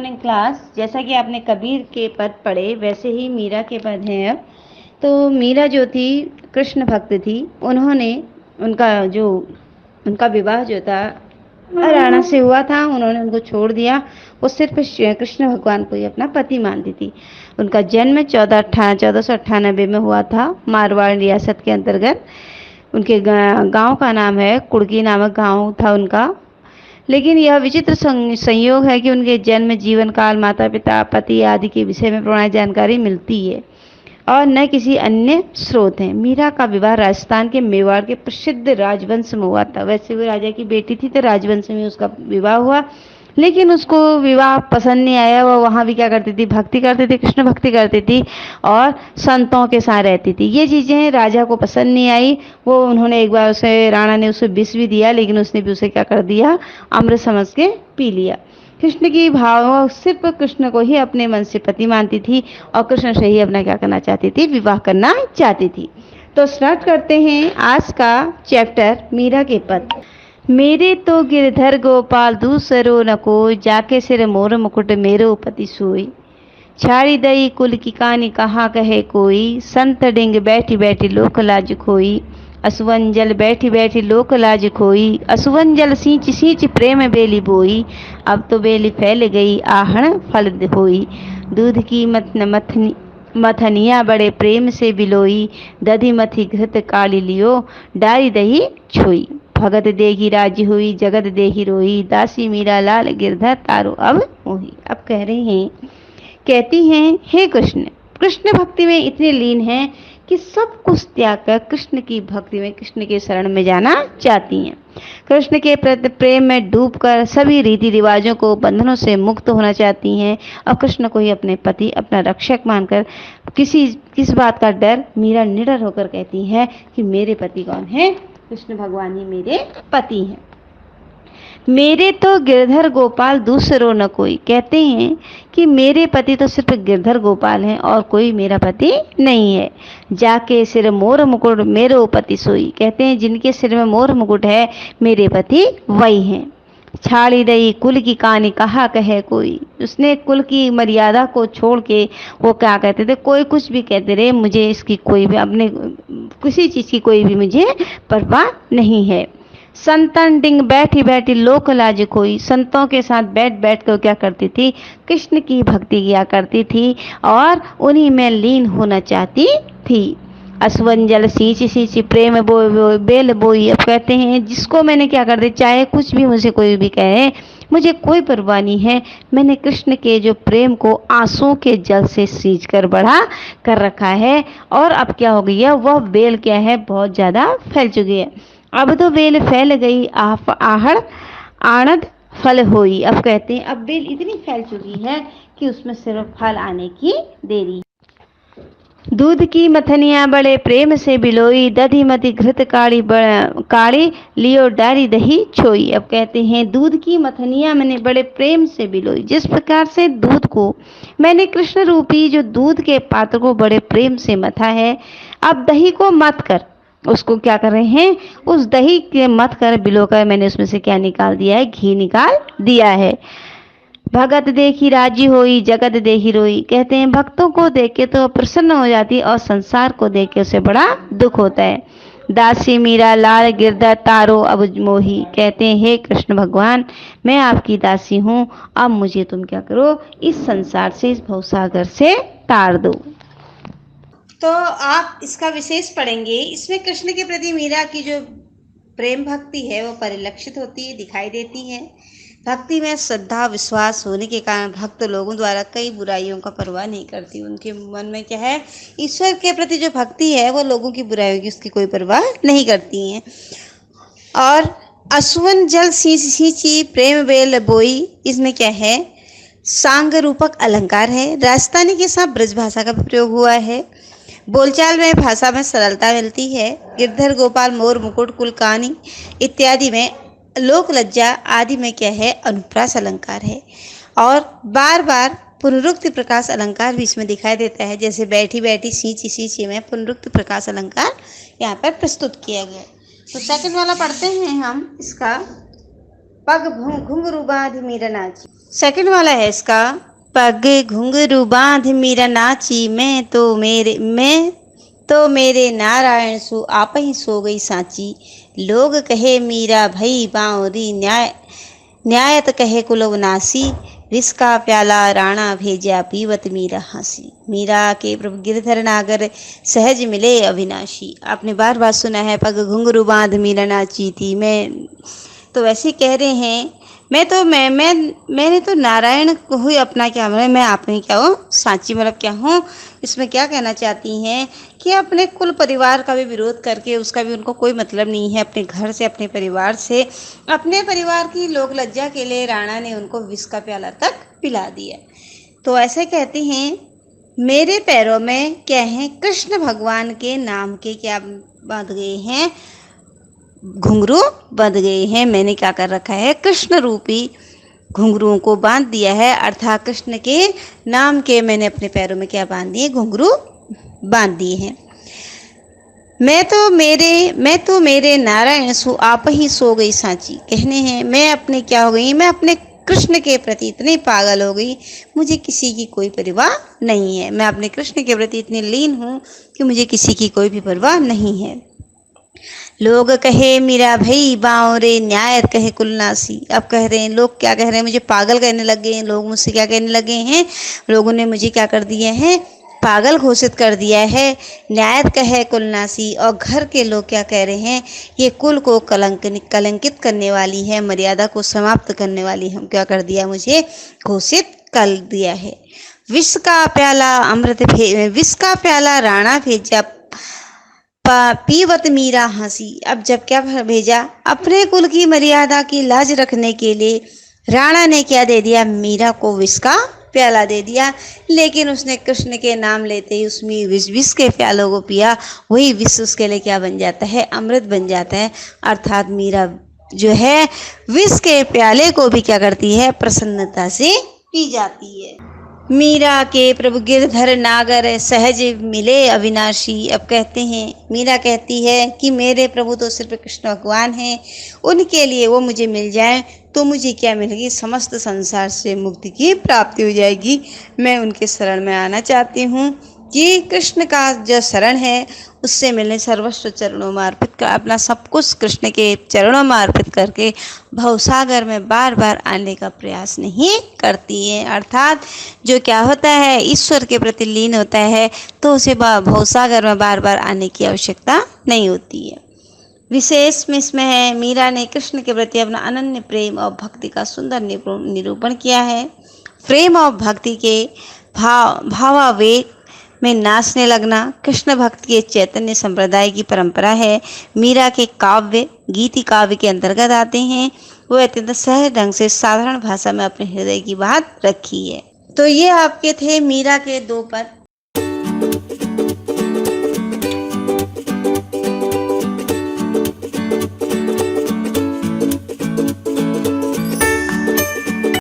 Morning class. जैसा कि आपने कबीर के पद पढ़े वैसे ही मीरा के पद हैं अब। तो मीरा जो थी कृष्ण भक्त थी। उन्होंने उनका विवाह जो था राणा से हुआ था। उन्होंने उनको छोड़ दिया। वो सिर्फ कृष्ण भगवान को ही अपना पति मानती थी। उनका जन्म 1498 में हुआ था, मारवाड़ रियासत के अंतर्गत। उनके गांव का नाम है कुड़की, नामक गांव था उनका। लेकिन यह विचित्र संयोग है कि उनके जन्म, जीवन काल, माता पिता, पति आदि के विषय में पुरानी जानकारी मिलती है और न किसी अन्य स्रोत है। मीरा का विवाह राजस्थान के मेवाड़ के प्रसिद्ध राजवंश में हुआ था। वैसे वो राजा की बेटी थी तो राजवंश में उसका विवाह हुआ, लेकिन उसको विवाह पसंद नहीं आया। वो वहाँ भी क्या करती थी, भक्ति करती थी, कृष्ण भक्ति करती थी और संतों के साथ रहती थी। ये चीज़ें राजा को पसंद नहीं आई। वो उन्होंने एक बार उसे, राणा ने उसे विष भी दिया, लेकिन उसने भी उसे क्या कर दिया, अमृत समझ के पी लिया। कृष्ण की भाव सिर्फ कृष्ण को ही अपने मन से पति मानती थी और कृष्ण से ही अपना क्या करना चाहती थी, विवाह करना चाहती थी। तो स्टार्ट करते हैं आज का चैप्टर, मीरा के पद। मेरे तो गिरधर गोपाल दूसरो न कोई, जाके सिर मोर मुकुट मेरो पति सोई। छाड़ी दई कुल की कहानी कहा कहे कोई, संत डिंग बैठी बैठी लोक लाज खोई। असुवन जल बैठी बैठी लोक लाज खोई, असुवन जल सींच सींच प्रेम बेली बोई। अब तो बेली फैल गई आहण फल होई, दूध की मथनिया बड़े प्रेम से बिलोई। दधी मथी घृत काली लियो, डारी दही छोई। भगत देगी राजी हुई, जगत देही रोई। दासी मीरा लाल गिरधर तारो अब मोही। अब कह रहे हैं, कहती हैं, हे कृष्ण, कृष्ण भक्ति में इतने लीन हैं कि सब कुछ त्याग कर कृष्ण की भक्ति में, कृष्ण के शरण में जाना चाहती हैं। कृष्ण के प्रति प्रेम में डूबकर सभी रीति रिवाजों को, बंधनों से मुक्त होना चाहती हैं और कृष्ण को ही अपने पति, अपना रक्षक मानकर किस बात का डर, मीरा निडर होकर कहती है कि मेरे पति कौन है, कृष्ण भगवान ही मेरे पति हैं। मेरे तो गिरधर गोपाल दूसरो न कोई, कहते हैं कि मेरे पति तो सिर्फ गिरधर गोपाल हैं और कोई मेरा पति नहीं है। जाके सिर मोर मुकुट मेरो पति सोई, कहते हैं जिनके सिर में मोर मुकुट है मेरे पति वही हैं। छाड़ी रही कुल की कहानी कहा कहे कोई, उसने कुल की मर्यादा को छोड़ के वो क्या कहते थे, कोई कुछ भी कहते रहे, मुझे इसकी कोई भी, अपने किसी चीज़ की कोई भी मुझे परवाह नहीं है। संतन डिंग बैठी बैठी लोक लाज खोई, संतों के साथ बैठ बैठ कर क्या करती थी, कृष्ण की भक्ति किया करती थी और उन्हीं में लीन होना चाहती थी। असवन जल सींच सींच प्रेम बेल बोई, अब कहते हैं जिसको मैंने क्या कर दिया, चाहे कुछ भी मुझे कोई भी कहे, मुझे कोई परवाह नहीं है। मैंने कृष्ण के जो प्रेम को आंसुओं के जल से सींच कर बढ़ा कर रखा है और अब क्या हो गई है, वह बेल क्या है, बहुत ज़्यादा फैल चुकी है। अब तो बेल फैल गई आहड़ आनंद फल होई, अब कहते हैं अब बेल इतनी फैल चुकी है कि उसमें सिर्फ फल आने की देरी। दूध की मथनिया बड़े प्रेम से बिलोई, दधी मती घृत काड़ी लियो डारी दही छोई। अब कहते हैं दूध की मथनिया मैंने बड़े प्रेम से बिलोई, जिस प्रकार से दूध को मैंने कृष्ण रूपी जो दूध के पात्र को बड़े प्रेम से मथा है, अब दही को मत कर उसको क्या कर रहे हैं, उस दही के मत कर बिलो कर मैंने उसमें से क्या निकाल दिया है, घी निकाल दिया है। भगत देखी राजी होई, जगत देखी रोई, कहते हैं भक्तों को देख के तो प्रसन्न हो जाती है और संसार को देख के उसे बड़ा दुख होता है। दासी मीरा लाल गिरधर तारो अब मोही, कहते हैं हे कृष्ण भगवान, मैं आपकी दासी हूँ, अब मुझे तुम क्या करो, इस संसार से, इस भवसागर से तार दो। तो आप इसका विशेष पढ़ेंगे। इसमें कृष्ण के प्रति मीरा की जो प्रेम भक्ति है वो परिलक्षित होती है, दिखाई देती है। भक्ति में श्रद्धा विश्वास होने के कारण भक्त लोगों द्वारा कई बुराइयों का परवाह नहीं करती। उनके मन में क्या है, ईश्वर के प्रति जो भक्ति है वो लोगों की बुराइयों की उसकी कोई परवाह नहीं करती हैं। और असुवन जल सींची प्रेम बेल बोई, इसमें क्या है, सांग रूपक अलंकार है। राजस्थानी के साथ ब्रज भाषा का प्रयोग हुआ है। बोलचाल में, भाषा में सरलता मिलती है। गिरधर गोपाल मोर मुकुट कुल कहानी इत्यादि में, लोक लज्जा आदि में क्या है, अनुप्रास अलंकार है। और बार बार पुनरुक्ति प्रकाश अलंकार भी इसमें दिखाई देता है, जैसे बैठी बैठी सींची सींची में पुनरुक्ति प्रकाश अलंकार यहाँ पर प्रस्तुत किया गया। तो सेकंड वाला पढ़ते हैं हम इसका। पग घुंघरू बांध मीरा नाची, सेकंड वाला है इसका, पग घुंघरू बांध मीरा नाची, मैं तो मेरे नारायण सु आप ही सो गई सांची। लोग कहे मीरा भई बांवरी, न्यायत कहे कुलवनासी, विष का प्याला राणा भेजा पीवत मीरा हंसी। मीरा के प्रभु गिरधर नागर सहज मिले अविनाशी। आपने बार बार सुना है, पग घुंघरू बांध मीरा नाची थी। मैं तो वैसे कह रहे हैं, मैंने तो नारायण को ही अपना क्या, मैं आपने क्या हूँ सांची, मतलब क्या हूँ। इसमें क्या कहना चाहती हैं कि अपने कुल परिवार का भी विरोध करके उसका भी उनको कोई मतलब नहीं है। अपने घर से, अपने परिवार से, अपने परिवार की लोक लज्जा के लिए राणा ने उनको विष का प्याला तक पिला दिया। तो ऐसे कहते हैं, मेरे पैरों में क्या है, कृष्ण भगवान के नाम के क्या बांध गए हैं, घुंघरू बंध गए हैं। मैंने क्या कर रखा है, कृष्ण रूपी घुंघरुओं को बांध दिया है, अर्थात कृष्ण के नाम के मैंने अपने पैरों में क्या बांध दिए, घुंघरू बांध दिए हैं। मैं तो मेरे नारायण सु आप ही सो गई सांची। कहने हैं, मैं अपने क्या हो गई, मैं अपने कृष्ण के प्रति इतनी पागल हो गई, मुझे किसी की कोई परवाह नहीं है। मैं अपने कृष्ण के प्रति इतनी लीन हूँ कि मुझे किसी की कोई भी परवाह नहीं है। लोग कहे मीरा भई बावरे, न्यायत कहे कुलनासी। अब कह रहे हैं, लोग क्या कह रहे हैं, मुझे पागल कहने लगे हैं। लोग मुझसे क्या कहने लगे हैं, लोगों ने मुझे क्या कर दिया है, पागल घोषित कर दिया है। न्यायत कहे कुलनासी, और घर के लोग क्या कह रहे हैं, ये कुल को कलंकित करने वाली है, मर्यादा को समाप्त करने वाली हम क्या कर दिया, मुझे घोषित कर दिया है। विष का प्याला राणा भेजा पीवत मीरा हंसी। अब जब क्या भेजा, अपने कुल की मर्यादा की लाज रखने के लिए राणा ने क्या दे दिया, मीरा को विष का प्याला दे दिया। लेकिन उसने कृष्ण के नाम लेते ही उसमें विष के प्यालों को पिया। वही विष उसके लिए क्या बन जाता है, अमृत बन जाता है। अर्थात मीरा जो है विष के प्याले को भी क्या करती है, प्रसन्नता से पी जाती है। मीरा के प्रभु गिरधर नागर सहज मिले अविनाशी। अब कहते हैं, मीरा कहती है कि मेरे प्रभु तो सिर्फ कृष्ण भगवान हैं, उनके लिए वो मुझे मिल जाए तो मुझे क्या मिलेगी, समस्त संसार से मुक्ति की प्राप्ति हो जाएगी। मैं उनके शरण में आना चाहती हूँ कि कृष्ण का जो शरण है उससे मिलने सर्वस्व चरणों में अर्पित कर, अपना सब कुछ कृष्ण के चरणों में अर्पित करके भवसागर में बार बार आने का प्रयास नहीं करती है। अर्थात जो क्या होता है, ईश्वर के प्रति लीन होता है तो उसे भवसागर में बार बार आने की आवश्यकता नहीं होती है। विशेष में इसमें है, मीरा ने कृष्ण के प्रति अपना अनन्य प्रेम और भक्ति का सुंदर निरूपण किया है। प्रेम और भक्ति के भावावेग में नाचने लगना कृष्ण भक्त के चैतन्य संप्रदाय की परंपरा है। मीरा के काव्य गीति काव्य के अंतर्गत आते हैं। वो अत्यंत सहज ढंग से साधारण भाषा में अपने हृदय की बात रखी है। तो ये आपके थे मीरा के 2 पद।